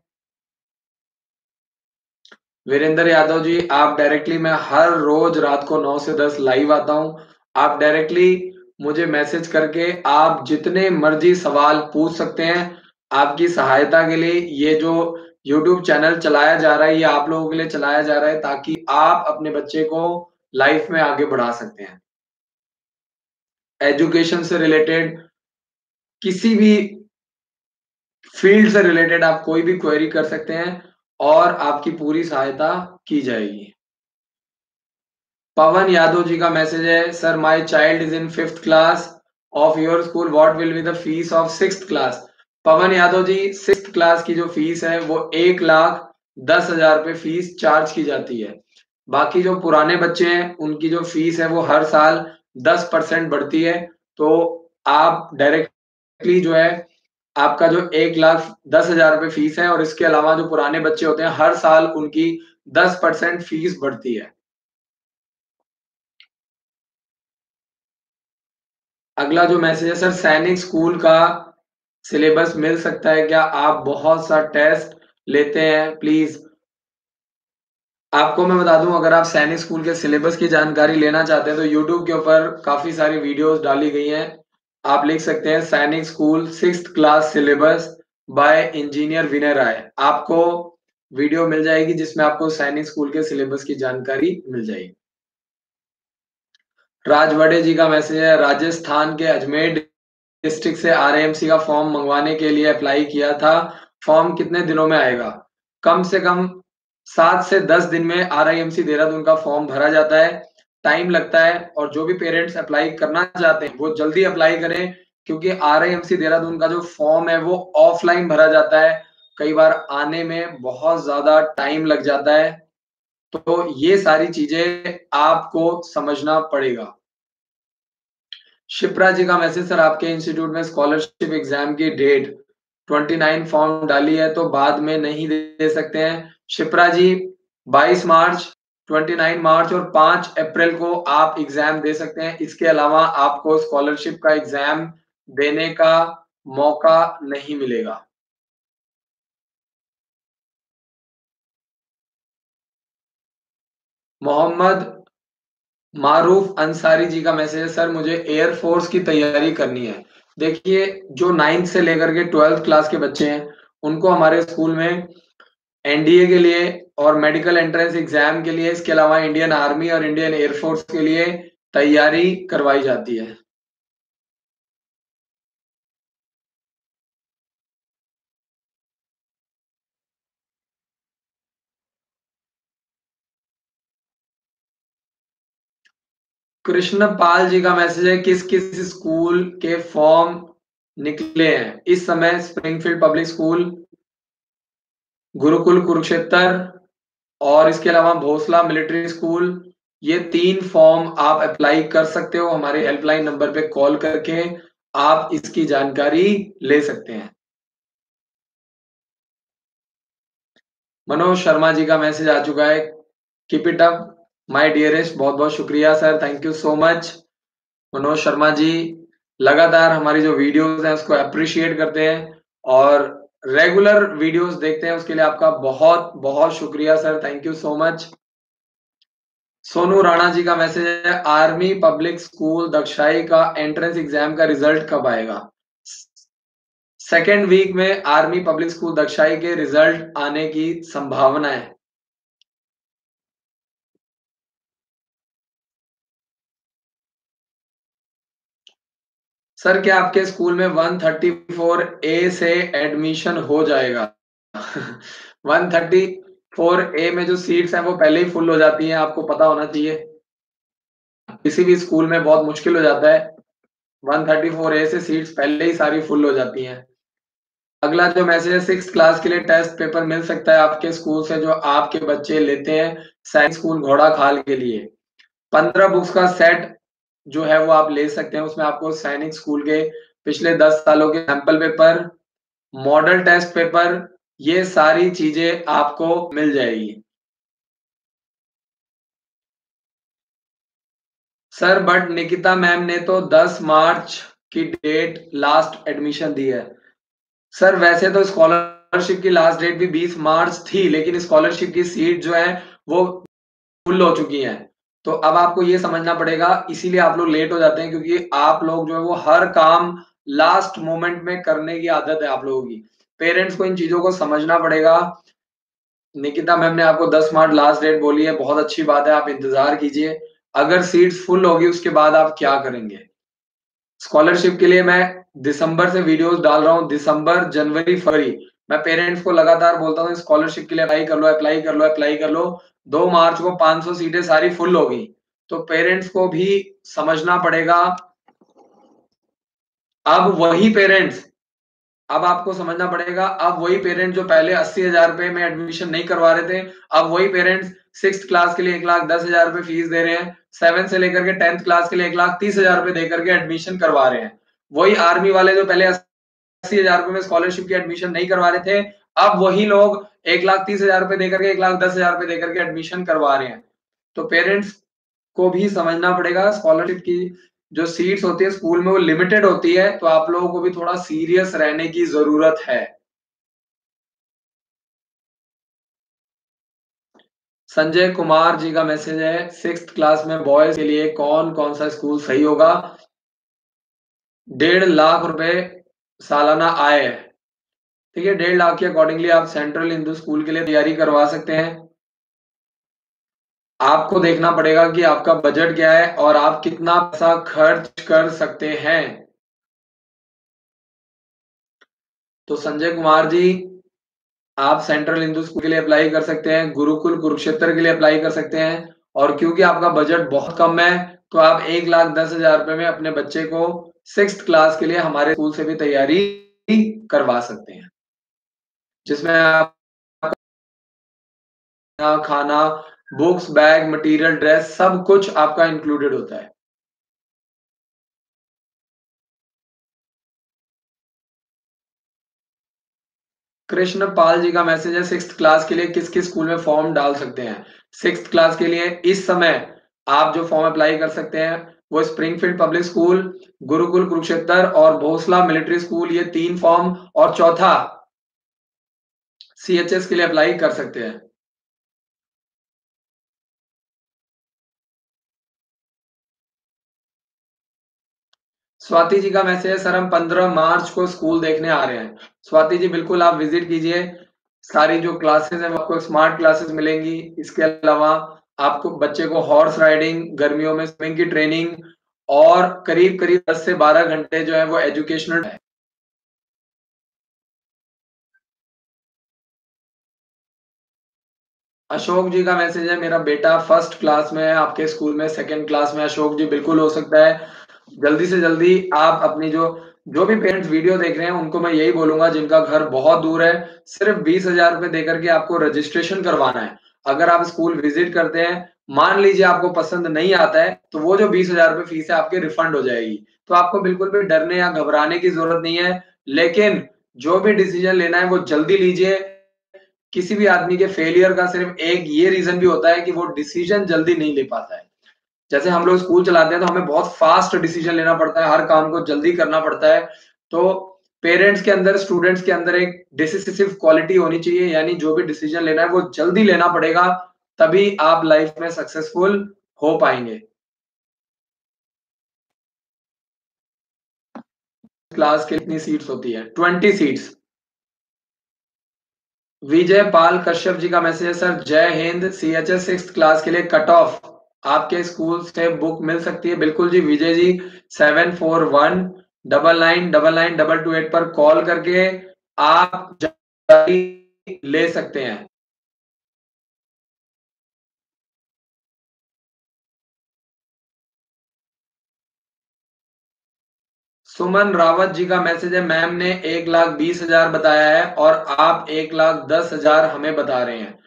वीरेंद्र यादव जी, आप डायरेक्टली, मैं हर रोज रात को 9 से 10 लाइव आता हूं। आप डायरेक्टली मुझे मैसेज करके आप जितने मर्जी सवाल पूछ सकते हैं। आपकी सहायता के लिए ये जो YouTube चैनल चलाया जा रहा है, ये आप लोगों के लिए चलाया जा रहा है ताकि आप अपने बच्चे को लाइफ में आगे बढ़ा सकते हैं। एजुकेशन से रिलेटेड, किसी भी फील्ड से रिलेटेड आप कोई भी क्वेरी कर सकते हैं और आपकी पूरी सहायता की जाएगी। पवन यादव जी का मैसेज है, sir my child is in 5th class of your school, what will be the fees of 6th class. Pavan Yadav ji, 6th class की जो फीस है वो 1,10,000 रुपए फीस चार्ज की जाती है। बाकी जो पुराने बच्चे हैं उनकी जो फीस है वो हर साल 10% बढ़ती है। तो आप डायरेक्टली जो है, आपका जो 1,10,000 रुपए फीस है और इसके अलावा जो पुराने बच्चे होते हैं हर साल उनकी 10% फीस बढ़ती है। अगला जो मैसेज है, सर सैनिक स्कूल का सिलेबस मिल सकता है क्या? आप बहुत सा टेस्ट लेते हैं, प्लीज। आपको मैं बता दूं, अगर आप सैनिक स्कूल के सिलेबस की जानकारी लेना चाहते हैं तो यूट्यूब के ऊपर काफी सारी वीडियोस डाली गई हैं। आप लिख सकते हैं Sainik school 6th class syllabus by engineer Vinay Rai. आपको वीडियो मिल जाएगी जिसमें आपको सैनिक स्कूल के सिलेबस की जानकारी मिल जाएगी। राजवाड़े जी का मैसेज है, राजस्थान के अजमेर डिस्ट्रिक्ट से आरएएमसी का फॉर्म मंगवाने के लिए अप्लाई किया था, फॉर्म कितने दिनों में आएगा? कम से कम 7 से 10 दिन में आरआईएमसी देहरादून का फॉर्म भरा जाता है। टाइम लगता है और जो भी पेरेंट्स अप्लाई करना चाहते हैं वो जल्दी अप्लाई करें, क्योंकि आरआईएमसी देहरादून का जो फॉर्म है वो ऑफलाइन भरा जाता है। कई बार आने में बहुत ज्यादा टाइम लग जाता है, तो ये सारी चीजें आपको समझना पड़ेगा। शिप्रा जी का मैसेज, सर आपके इंस्टीट्यूट में स्कॉलरशिप एग्जाम की डेट 29 फॉर्म डाली है तो बाद में नहीं दे सकते हैं? शिप्रा जी, 22 मार्च, 29 मार्च और 5 अप्रैल को आप एग्जाम दे सकते हैं। इसके अलावा आपको स्कॉलरशिप का एग्जाम देने का मौका नहीं मिलेगा। मोहम्मद मारूफ अंसारी जी का मैसेज है, सर मुझे एयरफोर्स की तैयारी करनी है। देखिए, जो 9th से लेकर के 12th क्लास के बच्चे हैं उनको हमारे स्कूल में एनडीए के लिए और मेडिकल एंट्रेंस एग्जाम के लिए, इसके अलावा इंडियन आर्मी और इंडियन एयरफोर्स के लिए तैयारी करवाई जाती है। कृष्णपाल जी का मैसेज है, किस किस स्कूल के फॉर्म निकले हैं इस समय? Springfield public school, Gurukul Kurukshetra और इसके अलावा भोसला मिलिट्री स्कूल, ये 3 फॉर्म आप अप्लाई कर सकते हो। हमारे हेल्पलाइन नंबर पे कॉल करके आप इसकी जानकारी ले सकते हैं। मनोज शर्मा जी का मैसेज आ चुका है, keep it up my dearest. बहुत बहुत शुक्रिया sir, thank you so much. Manoj Sharma ji लगातार हमारी जो वीडियोस हैं उसको अप्रिशिएट करते हैं और रेगुलर वीडियोस देखते हैं, उसके लिए आपका बहुत बहुत शुक्रिया sir, thank you so much. Sonu Rana ji का मैसेज है, आर्मी पब्लिक स्कूल दक्षाई का एंट्रेंस एग्जाम का रिजल्ट कब आएगा? सेकंड वीक में आर्मी पब्लिक स्कूल दक्षाई के रिजल्ट आने की संभावना है। सर क्या आपके स्कूल में 134 ए से एडमिशन हो जाएगा? 134 ए में जो सीट्स हैं वो पहले ही फुल हो जाती हैं, आपको पता होना चाहिए। किसी भी स्कूल में बहुत मुश्किल हो जाता है। 134 ए से सीट्स पहले ही सारी फुल हो जाती हैं। अगला जो मैसेज है, 6th क्लास के लिए टेस्ट पेपर मिल सकता है आपके स्कूल से जो आपके बच्चे लेते हैं सैनिक स्कूल घोड़ा खाल के लिए। 15 बुक्स का सेट जो है वो आप ले सकते हैं। उसमें आपको सैनिक स्कूल के पिछले 10 सालों के sample paper, model test paper, ये सारी चीजें आपको मिल जाएगी। सर बट निकिता मैम ने तो 10 मार्च की डेट लास्ट एडमिशन दी है। सर वैसे तो स्कॉलरशिप की लास्ट डेट भी 20 मार्च थी, लेकिन स्कॉलरशिप की सीट जो है वो फुल हो चुकी हैं। तो अब आपको ये समझना पड़ेगा, इसीलिए आप लोग लेट हो जाते हैं, क्योंकि आप लोग जो है वो हर काम लास्ट मोमेंट में करने की आदत है आप लोगों की। पेरेंट्स को इन चीजों को समझना पड़ेगा। निकिता मैम ने आपको 10 मार्च लास्ट डेट बोली है, बहुत अच्छी बात है, आप इंतजार कीजिए। अगर सीट्स फुल होगी उसके बाद आप क्या करेंगे? स्कॉलरशिप के लिए मैं दिसंबर से वीडियोस डाल रहा हूँ, दिसंबर, जनवरी, फरवरी। मैं पेरेंट्स को लगातार बोलता हूँ स्कॉलरशिप के लिए अप्लाई कर लो, अप्लाई कर लो, अप्लाई कर लो। 2 मार्च को 500 सीटें सारी फुल हो गई। तो पेरेंट्स को भी समझना पड़ेगा। अब वही पेरेंट्स अब आपको समझना पड़ेगा, अब वही पेरेंट्स जो पहले 80,000 रुपए में एडमिशन नहीं करवा रहे थे, अब वही पेरेंट्स 6th क्लास के लिए 1,10,000 रुपए फीस दे रहे हैं। 7 से लेकर के 10th क्लास के लिए 1,30,000 रुपए देकर के एडमिशन करवा रहे हैं। वही आर्मी वाले जो पहले 80,000 रुपए में स्कॉलरशिप की एडमिशन नहीं करवा रहे थे, अब वही लोग 1,30,000 रुपए देकर के 1,10,000 रुपए देकर के एडमिशन करवा रहे हैं। तो पेरेंट्स को भी समझना पड़ेगा, स्कॉलरशिप की जो सीट्स होती है स्कूल में वो लिमिटेड होती है, तो आप लोगों को भी थोड़ा सीरियस रहने की जरूरत है। संजय कुमार जी का मैसेज है, 6th क्लास में बॉयज के लिए कौन कौन सा स्कूल सही होगा? 1.5 लाख रुपए सालाना आय है। ठीक है, 1.5 लाख के अकॉर्डिंगली आप सेंट्रल हिंदू स्कूल के लिए तैयारी करवा सकते हैं। आपको देखना पड़ेगा कि आपका बजट क्या है और आप कितना पैसा खर्च कर सकते हैं। तो संजय कुमार जी, आप सेंट्रल हिंदू स्कूल के लिए अप्लाई कर सकते हैं, गुरुकुल कुरुक्षेत्र के लिए अप्लाई कर सकते हैं। और क्योंकि आपका बजट बहुत कम है, तो आप 1,10,000 रुपए में अपने बच्चे को 6th क्लास के लिए हमारे स्कूल से भी तैयारी करवा सकते हैं, जिसमें आप खाना, बुक्स, बैग, मटेरियल, ड्रेस सब कुछ आपका इंक्लूडेड होता है। कृष्ण पाल जी का मैसेज है, 6th क्लास के लिए किस किस स्कूल में फॉर्म डाल सकते हैं? 6th क्लास के लिए इस समय आप जो फॉर्म अप्लाई कर सकते हैं वो Springfield public school, Gurukul Kurukshetra और भोसला मिलिट्री स्कूल, ये 3 फॉर्म, और चौथा सीएचएस के लिए अप्लाई कर सकते हैं। स्वाति जी का मैसेज है, सर हम 15 मार्च को स्कूल देखने आ रहे हैं। स्वाति जी बिल्कुल आप विजिट कीजिए। सारी जो क्लासेस हैं वो आपको स्मार्ट क्लासेस मिलेंगी। इसके अलावा आपको बच्चे को हॉर्स राइडिंग, गर्मियों में स्विमिंग की ट्रेनिंग, और करीब करीब 10 से 12 घंटे जो है वो एजुकेशनल है। अशोक जी का मैसेज है, मेरा बेटा फर्स्ट क्लास में है आपके स्कूल में, सेकंड क्लास में। अशोक जी बिल्कुल हो सकता है। जल्दी से जल्दी आप अपनी जो जो भी पेरेंट्स वीडियो देख रहे हैं उनको मैं यही बोलूंगा जिनका घर बहुत दूर है, सिर्फ 20,000 रुपए देकर के आपको रजिस्ट्रेशन करवाना है। अगर आप स्कूल विजिट करते हैं, मान लीजिए आपको पसंद नहीं आता है, तो वो जो 20,000 रुपए फीस है आपकी रिफंड हो जाएगी। तो आपको बिल्कुल भी डरने या घबराने की जरूरत नहीं है। लेकिन जो भी डिसीजन लेना है वो जल्दी लीजिए। किसी भी आदमी के फेलियर का सिर्फ एक ये रीजन भी होता है कि वो डिसीजन जल्दी नहीं ले पाता है। जैसे हम लोग स्कूल चलाते हैं तो हमें बहुत फास्ट डिसीजन लेना पड़ता है, हर काम को जल्दी करना पड़ता है। तो पेरेंट्स के अंदर, स्टूडेंट्स के अंदर एक डिसिसिव क्वालिटी होनी चाहिए, यानी जो भी डिसीजन लेना है वो जल्दी लेना पड़ेगा, तभी आप लाइफ में सक्सेसफुल हो पाएंगे। क्लास के कितनी सीट्स होती है? 20 सीट्स। विजय पाल कश्यप जी का मैसेज है सर, जय हिंद, सीएचएस 6th क्लास के लिए कट ऑफ आपके स्कूल से बुक मिल सकती है? बिल्कुल जी विजय जी, 7419999228 पर कॉल करके आप जानकारी ले सकते हैं। सुमन रावत जी का मैसेज है, मैम ने 1,20,000 बताया है और आप 1,10,000 हमें बता रहे हैं।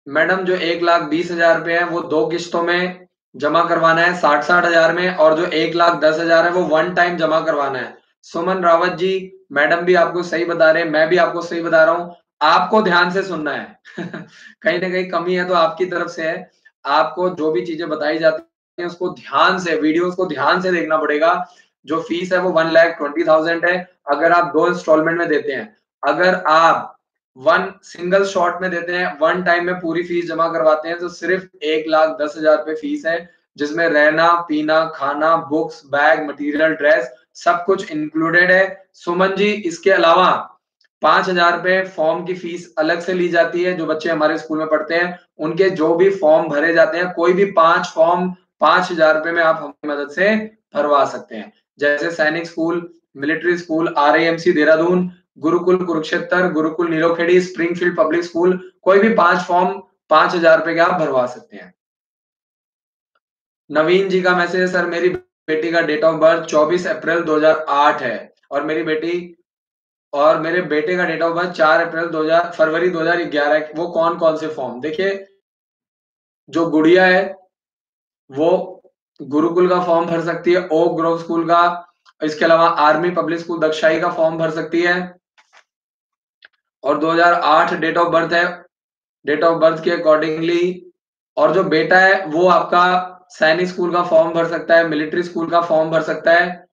मैडम जो 1,20,000 रुपए है वो 2 किश्तों में जमा करवाना है 60-60 हजार में, और जो 1,10,000 है वो वन टाइम जमा करवाना है। सुमन रावत जी, मैडम भी आपको सही बता रहे हैं, मैं भी आपको सही बता रहा हूँ, आपको ध्यान से सुनना है। कहीं ना कहीं कमी है तो आपकी तरफ से है। आपको जो भी चीजें बताई जाती हैं उसको ध्यान से, वीडियोस को ध्यान से देखना पड़ेगा। जो फीस है वो 1,20,000 है अगर आप 2 इंस्टॉलमेंट में देते हैं। अगर आप वन सिंगल शॉट में देते हैं, वन टाइम में पूरी फीस जमा करवाते हैं, तो सिर्फ 1,10,000 रुपए फीस है, जिसमें रहना, पीना, खाना, बुक्स, बैग, मटेरियल, ड्रेस सब कुछ इंक्लूडेड है। सुमन जी, इसके अलावा 5,000 रुपए फॉर्म की फीस अलग से ली जाती है। जो बच्चे हमारे स्कूल में पढ़ते हैं उनके जो भी फॉर्म भरे जाते हैं, कोई भी 5 फॉर्म 5,000 रुपए में आप हमारी मदद से भरवा सकते हैं। जैसे सैनिक school, military school, RIMC Dehradun, Gurukul Kurukshetra, Gurukul Nilokheri, Springfield public school, कोई भी 5 फॉर्म 5,000 रुपए के आप भरवा सकते हैं। नवीन जी का मैसेज है, सर मेरी बेटी का डेट ऑफ बर्थ 24 अप्रैल 2008 है और मेरी बेटी और मेरे बेटे का डेट ऑफ बर्थ 4 अप्रैल 2000 फरवरी 2011 है। वो कौन-कौन से फॉर्म? देखिए, जो गुड़िया है वो गुरुकुल का फॉर्म भर सकती है, ओक ग्रोव स्कूल का, इसके अलावा आर्मी पब्लिक स्कूल दक्षाई का फॉर्म भर सकती है और 2008 डेट ऑफ बर्थ है। डेट ऑफ बर्थ के अकॉर्डिंगली, और जो बेटा है वो आपका सैनिक स्कूल का फॉर्म भर सकता है, मिलिट्री स्कूल का फॉर्म भर सकता है,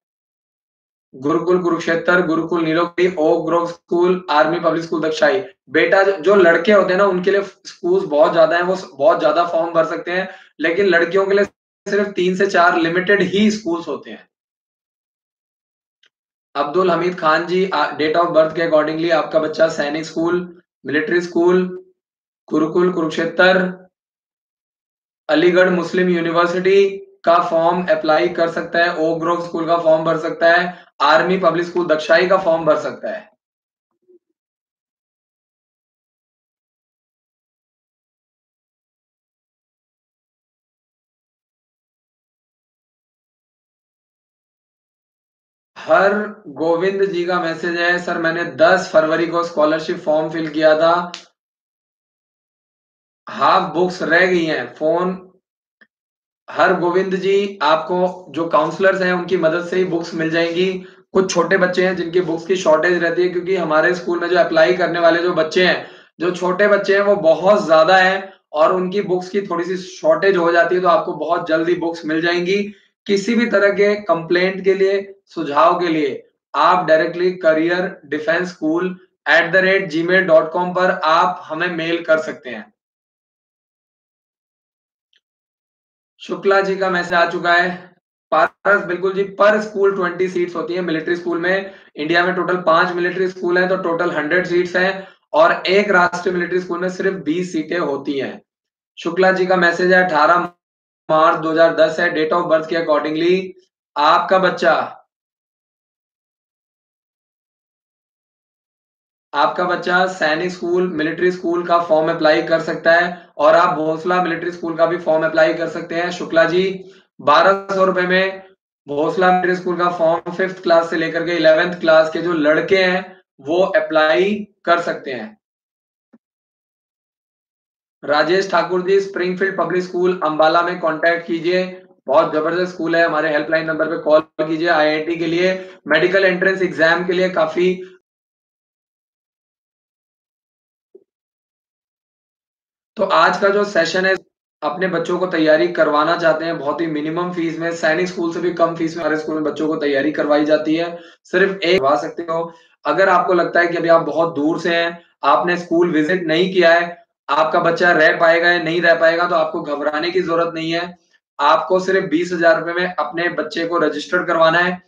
Gurukul Kurukshetra, Gurukul Nilokheri, Oak Grove School, Army Public School Dakshai. बेटा जो लड़के होते हैं ना उनके लिए स्कूल बहुत ज्यादा है, वो बहुत ज्यादा फॉर्म भर सकते हैं, लेकिन लड़कियों के लिए सिर्फ 3 से 4 लिमिटेड ही स्कूल्स होते हैं। Abdul Hamid Khan ji, date of birth के अकॉर्डिंगली आपका बच्चा Sainik school, military school, Gurukul Kurukshetra, Aligarh Muslim University का फॉर्म अप्लाई कर सकता है, ओक ग्रोव स्कूल का फॉर्म भर सकता है, आर्मी पब्लिक स्कूल दक्षाई का फॉर्म भर सकता है। हर गोविंद जी का मैसेज है, सर मैंने 10 फरवरी को स्कॉलरशिप फॉर्म फिल किया था, हाफ बुक्स रह गई हैं। फोन हर गोविंद जी, आपको जो काउंसलर्स हैं उनकी मदद से ही बुक्स मिल जाएंगी। कुछ छोटे बच्चे हैं जिनकी बुक्स की शॉर्टेज रहती है, क्योंकि हमारे स्कूल में जो अप्लाई करने वाले जो बच्चे हैं, जो छोटे बच्चे हैं वो बहुत ज्यादा है और उनकी बुक्स की थोड़ी सी शॉर्टेज हो जाती है, तो आपको बहुत जल्दी बुक्स मिल जाएंगी। किसी भी तरह के कंप्लेंट के लिए, सुझाव के लिए आप directly career defence school @gmail.com पर आप हमें मेल कर सकते हैं। शुक्ला जी का मैसेज आ चुका है। पारस, बिल्कुल जी, पर स्कूल 20 सीट्स होती है मिलिट्री स्कूल में। इंडिया में टोटल 5 मिलिट्री स्कूल हैं, तो टोटल 100 सीट्स हैं और एक राष्ट्रीय मिलिट्री स्कूल में सिर्फ 20 सीटें होती हैं। शुक्ला जी का मैसेज है, 18 मार्च 2010 है डेट ऑफ बर्थ के अकॉर्डिंगली आपका बच्चा आपका बच्चा सैनिक स्कूल, मिलिट्री स्कूल का फॉर्म अप्लाई कर सकता है और आप भोसला मिलिट्री स्कूल का भी फॉर्म अप्लाई कर सकते हैं। शुक्ला जी, 1,200 रुपए में भोसला मिलिट्री स्कूल का फॉर्म 5th क्लास से लेकर के 11th क्लास के जो लड़के हैं वो अप्लाई कर सकते हैं। Rajesh Thakur ji, Springfield public school Ambala में कांटेक्ट कीजिए, बहुत जबरदस्त स्कूल है। हमारे हेल्पलाइन नंबर पे कॉल कीजिए। आईआईटी के लिए, मेडिकल एंट्रेंस एग्जाम के लिए काफी। तो आज का जो सेशन है, अपने बच्चों को तैयारी करवाना चाहते हैं बहुत ही मिनिमम फीस में, सैनिक स्कूल से भी कम फीस में हमारे स्कूल में बच्चों को तैयारी करवाई जाती है। सिर्फ एक करवा सकते हो। अगर आपको लगता है कि अभी आप बहुत दूर से हैं, आपने स्कूल विजिट नहीं किया है, आपका बच्चा रह पाएगा या नहीं रह पाएगा, तो आपको घबराने की जरूरत नहीं है। आपको सिर्फ 20,000 रुपए में अपने बच्चे को रजिस्टर करवाना है।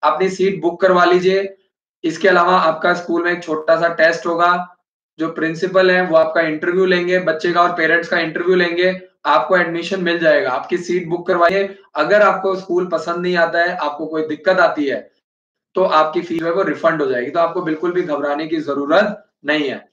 अपनी सीट बुक करवा लीजिए। इसके अलावा आपका स्कूल में एक छोटा-सा टेस्ट होगा, जो प्रिंसिपल है वो आपका इंटरव्यू लेंगे, बच्चे का और पेरेंट्स का इंटरव्यू लेंगे, आपको एडमिशन मिल जाएगा। आपकी सीट बुक करवाइए, अगर आपको स्कूल पसंद नहीं आता है, आपको कोई दिक्कत आती है, तो आपकी फीस जो है वो रिफंड हो जाएगी, तो आपको बिल्कुल भी घबराने की ज़रूरत नहीं है।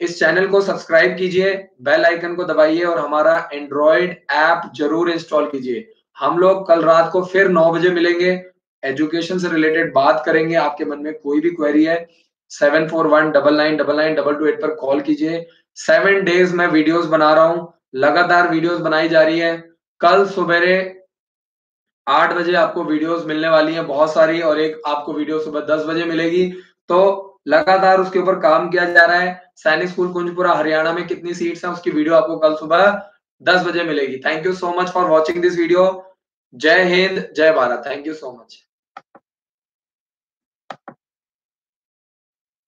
इस चैनल को सब्सक्राइब कीजिए, बेल आइकन को दबाइए और हमारा एंड्रॉइड ऐप ज़रूर इंस्टॉल कीजिए। हम लोग कल रात को फिर 9 बजे मिलेंगे, एजुकेशन से रिलेटेड बात करेंगे। आपके मन में कोई भी क्वेरी है, 7419999928 पर कॉल कीजिए। 7 डेज़ मैं वीडियोज़ बना रहा हूँ, लगातार वीडियोज़ बनाई जा रही है। कल सवेरे 8 बजे आपको वीडियोज़ मिलने वाली हैं बहुत सारी और एक आपको वीडियो सुबह 10 बजे मिलेगी। तो लगातार उसके ऊपर काम किया जा रहा है। सैनिक स्कूल कुंजपुरा हरियाणा में कितनी सीट्स हैं उसकी वीडियो आपको कल सुबह 10 बजे मिलेगी। Thank you so much for watching this video. जय हिंद, जय Bharat. Thank you so much.